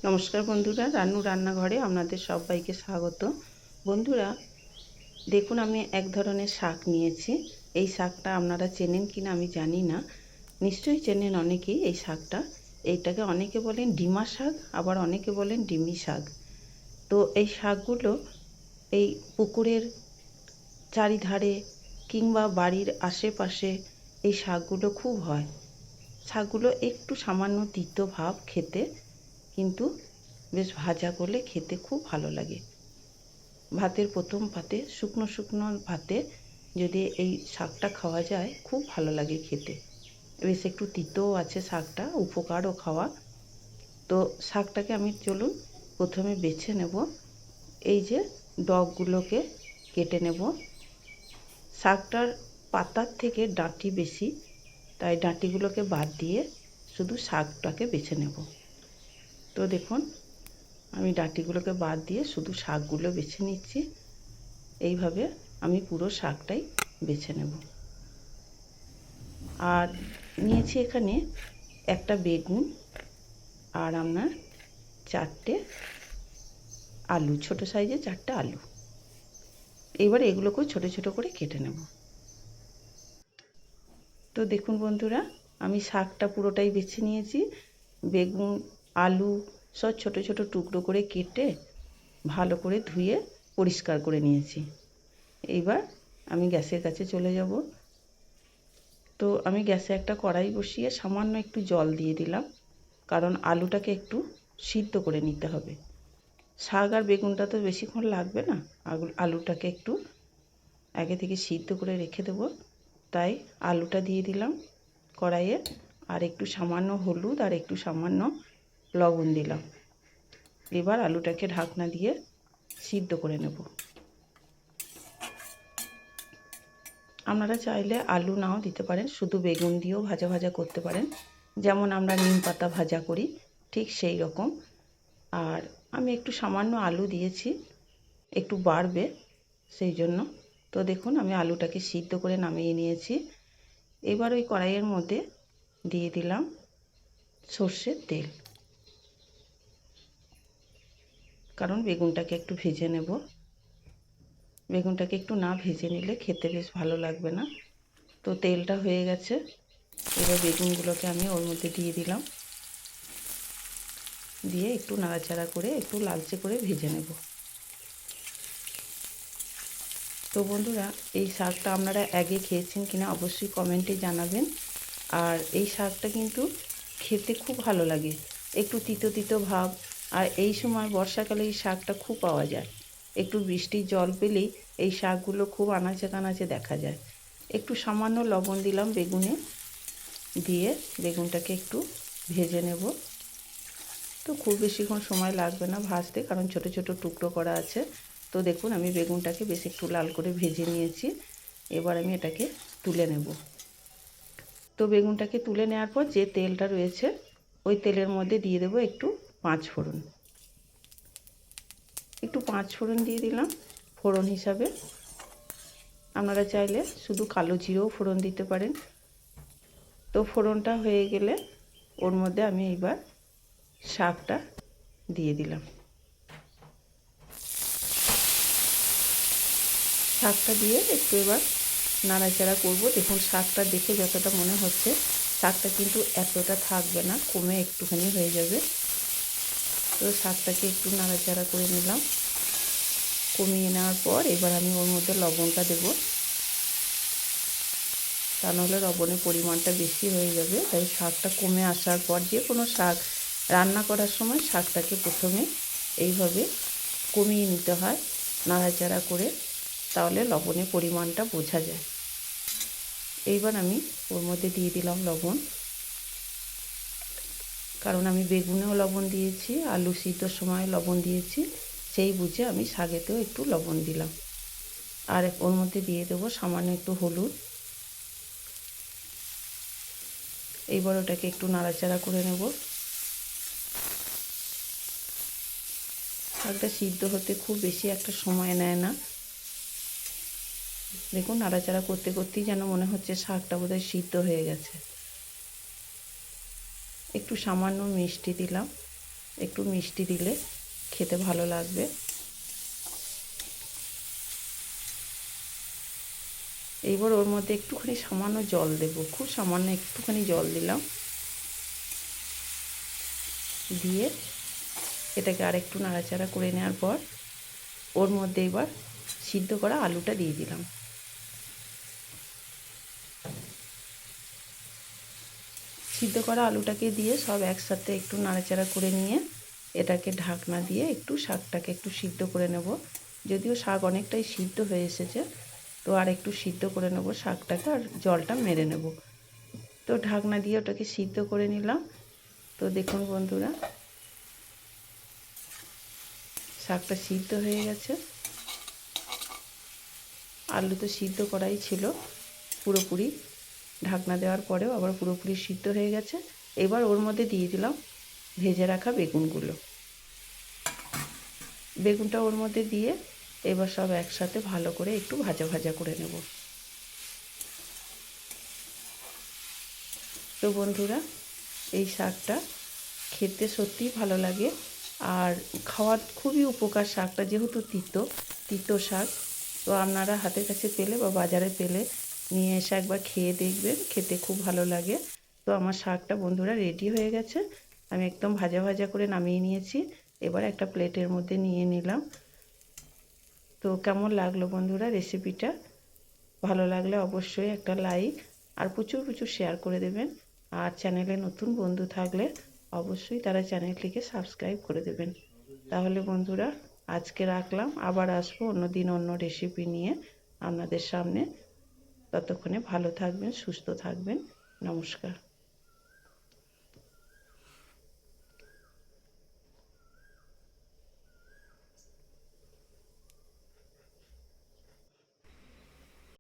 নমস্কার বন্ধুরা, রান্নু রান্নাঘরে আপনাদের সবাইকে স্বাগত। বন্ধুরা দেখুন, আমি এক ধরনের শাক নিয়েছি। এই শাকটা আপনারা চেনেন কিনা আমি জানি না, নিশ্চয়ই চেনেন অনেকেই এই শাকটা। এইটাকে অনেকে বলেন ডিমা শাক, আবার অনেকে বলেন ডিমি শাক। তো এই শাকগুলো এই পুকুরের চারিধারে কিংবা বাড়ির আশেপাশে এই শাকগুলো খুব হয়। শাকগুলো একটু সামান্য তিতো ভাব খেতে, কিন্তু বেশ ভাজা করলে খেতে খুব ভালো লাগে। ভাতের প্রথম পাতে শুকনো শুকনো ভাতে যদি এই শাকটা খাওয়া যায় খুব ভালো লাগে খেতে। বেশ একটু তিতও আছে শাকটা, উপকারও খাওয়া। তো শাকটাকে আমি চলুন প্রথমে বেছে নেব। এই যে ডগগুলোকে কেটে নেব। শাকটার পাতার থেকে ডাঁটি বেশি, তাই ডাঁটিগুলোকে বাদ দিয়ে শুধু শাকটাকে বেছে নেব। তো দেখুন, আমি ডাঁটিগুলোকে বাদ দিয়ে শুধু শাকগুলো বেছে নিচ্ছি। এইভাবে আমি পুরো শাকটাই বেছে নেব। আর নিয়েছি এখানে একটা বেগুন আর আপনার 4টে আলু, ছোট সাইজের 4টে আলু। এবার এগুলোকেও ছোট ছোট করে কেটে নেব। তো দেখুন বন্ধুরা, আমি শাকটা পুরোটাই বেছে নিয়েছি। বেগুন, আলু সব ছোট ছোট টুকরো করে কেটে ভালো করে ধুয়ে পরিষ্কার করে নিয়েছি। এইবার আমি গ্যাসের কাছে চলে যাব। তো আমি গ্যাসে একটা কড়াই বসিয়ে সামান্য একটু জল দিয়ে দিলাম, কারণ আলুটাকে একটু সিদ্ধ করে নিতে হবে। শাক আর বেগুনটা তো বেশিক্ষণ লাগবে না, আলুটাকে একটু আগে থেকে সিদ্ধ করে রেখে দেবো। তাই আলুটা দিয়ে দিলাম কড়াইয়ে, আর একটু সামান্য হলুদ আর একটু সামান্য লবণ দিলাম। এবার আলুটাকে ঢাকনা দিয়ে সিদ্ধ করে নেব। আপনারা চাইলে আলু নাও দিতে পারেন, শুধু বেগুন দিয়েও ভাজা ভাজা করতে পারেন, যেমন আমরা নিম পাতা ভাজা করি ঠিক সেই রকম। আর আমি একটু সামান্য আলু দিয়েছি, একটু বাড়বে সেই জন্য। তো দেখুন, আমি আলুটাকে সিদ্ধ করে নামিয়ে নিয়েছি। এবার ওই কড়াইয়ের মধ্যে দিয়ে দিলাম সর্ষের তেল, কারণ বেগুনটাকে একটু ভেজে নেব। বেগুনটাকে একটু না ভেজে নিলে খেতে বেশ ভালো লাগবে না। তো তেলটা হয়ে গেছে, এবার বেগুনগুলোকে আমি ওর মধ্যে দিয়ে দিলাম, দিয়ে একটু নাড়াচাড়া করে একটু লালচে করে ভেজে নেব। তো বন্ধুরা, এই শাকটা আপনারা আগে খেয়েছেন কিনা অবশ্যই কমেন্টে জানাবেন। আর এই শাকটা কিন্তু খেতে খুব ভালো লাগে, একটু তিতো তিতো ভাব। আর এই সময় বর্ষাকালে এই শাকটা খুব পাওয়া যায়। একটু বৃষ্টির জল পেলেই এই শাকগুলো খুব আনাচে কানাচে দেখা যায়। একটু সামান্য লবণ দিলাম বেগুনে, দিয়ে বেগুনটাকে একটু ভেজে নেব। তো খুব বেশিক্ষণ সময় লাগবে না ভাজতে, কারণ ছোট ছোট টুকরো করা আছে। তো দেখুন, আমি বেগুনটাকে বেশ একটু লাল করে ভেজে নিয়েছি। এবার আমি এটাকে তুলে নেব। তো বেগুনটাকে তুলে নেওয়ার পর যে তেলটা রয়েছে ওই তেলের মধ্যে দিয়ে দেবো একটু পাঁচ ফোড়ন। একটু পাঁচ ফোড়ন দিয়ে দিলাম ফোড়ন হিসাবে। আপনারা চাইলে শুধু কালো জিরেও ফোড়ন দিতে পারেন। তো ফোড়নটা হয়ে গেলে ওর মধ্যে আমি এবার শাকটা দিয়ে দিলাম। শাকটা দিয়ে একটু এবার নাড়াচাড়া করব। দেখুন, শাকটা দেখে যতটা মনে হচ্ছে শাকটা কিন্তু এতটা থাকবে না, কমে একটুখানি হয়ে যাবে। তো শাকটাকে একটু নাড়াচাড়া করে নিলাম। কমিয়ে নেওয়ার পর এবার আমি ওর মধ্যে লবণটা দেব, তা নাহলে লবণের পরিমাণটা বেশি হয়ে যাবে। তাই শাকটা কমে আসার পর যে কোনো শাক রান্না করার সময় শাকটাকে প্রথমে এইভাবে কমিয়ে নিতে হয় নাড়াচাড়া করে, তাহলে লবণের পরিমাণটা বোঝা যায়। এইবার আমি ওর মধ্যে দিয়ে দিলাম লবণ, কারণ আমি বেগুনেও লবণ দিয়েছি, আলু সিদ্ধর সময় লবণ দিয়েছি, সেই বুঝে আমি শাকেতেও একটু লবণ দিলাম। আর ওর মধ্যে দিয়ে দেবো সামান্য একটু হলুদ। এইবার ওটাকে একটু নাড়াচাড়া করে নেব। শাকটা সিদ্ধ হতে খুব বেশি একটা সময় নেয় না। দেখুন, নাড়াচাড়া করতে করতেই যেন মনে হচ্ছে শাকটা বোধহয় সিদ্ধ হয়ে গেছে। একটু সামান্য মিষ্টি দিলাম, একটু মিষ্টি দিলে খেতে ভালো লাগবে। এইবার ওর মধ্যে একটুখানি সামান্য জল দেব, খুব সামান্য একটুখানি জল দিলাম, দিয়ে এটাকে আরেকটু নাড়াচাড়া করে নেওয়ার পর ওর মধ্যে এবার সিদ্ধ করা আলুটা দিয়ে দিলাম। সিদ্ধ করা আলুটাকে দিয়ে সব একসাথে একটু নাড়াচাড়া করে নিয়ে এটাকে ঢাকনা দিয়ে একটু শাকটাকে একটু সিদ্ধ করে নেব। যদিও শাক অনেকটাই সিদ্ধ হয়ে এসেছে, তো আর একটু সিদ্ধ করে নেব শাকটাকে, আর জলটা মেরে নেব। তো ঢাকনা দিয়ে ওটাকে সিদ্ধ করে নিলাম। তো দেখুন বন্ধুরা, শাকটা সিদ্ধ হয়ে গেছে। আলু তো সিদ্ধ করাই ছিল পুরোপুরি, ঢাকনা দেওয়ার পরেও আবার পুরোপুরি সিদ্ধ হয়ে গেছে। এবার ওর মধ্যে দিয়ে দিলাম ভেজে রাখা বেগুনগুলো। বেগুনটা ওর মধ্যে দিয়ে এবার সব একসাথে ভালো করে একটু ভাজা ভাজা করে নেব। তো বন্ধুরা, এই শাকটা খেতে সত্যিই ভালো লাগে, আর খাওয়ার খুবই উপকার। শাকটা যেহেতু তিতো শাক, তো আপনারা হাতের কাছে পেলে বা বাজারে পেলে নিয়ে এসে একবার খেয়ে দেখবেন, খেতে খুব ভালো লাগে। তো আমার শাকটা বন্ধুরা রেডি হয়ে গেছে, আমি একদম ভাজা ভাজা করে নামিয়ে নিয়েছি। এবার একটা প্লেটের মধ্যে নিয়ে নিলাম। তো কেমন লাগলো বন্ধুরা রেসিপিটা? ভালো লাগলে অবশ্যই একটা লাইক আর প্রচুর প্রচুর শেয়ার করে দেবেন। আর চ্যানেলে নতুন বন্ধু থাকলে অবশ্যই তারা চ্যানেলটিকে সাবস্ক্রাইব করে দেবেন। তাহলে বন্ধুরা আজকে রাখলাম, আবার আসবো অন্য দিন অন্য রেসিপি নিয়ে আপনাদের সামনে। ততক্ষণে ভালো থাকবেন, সুস্থ থাকবেন। নমস্কার।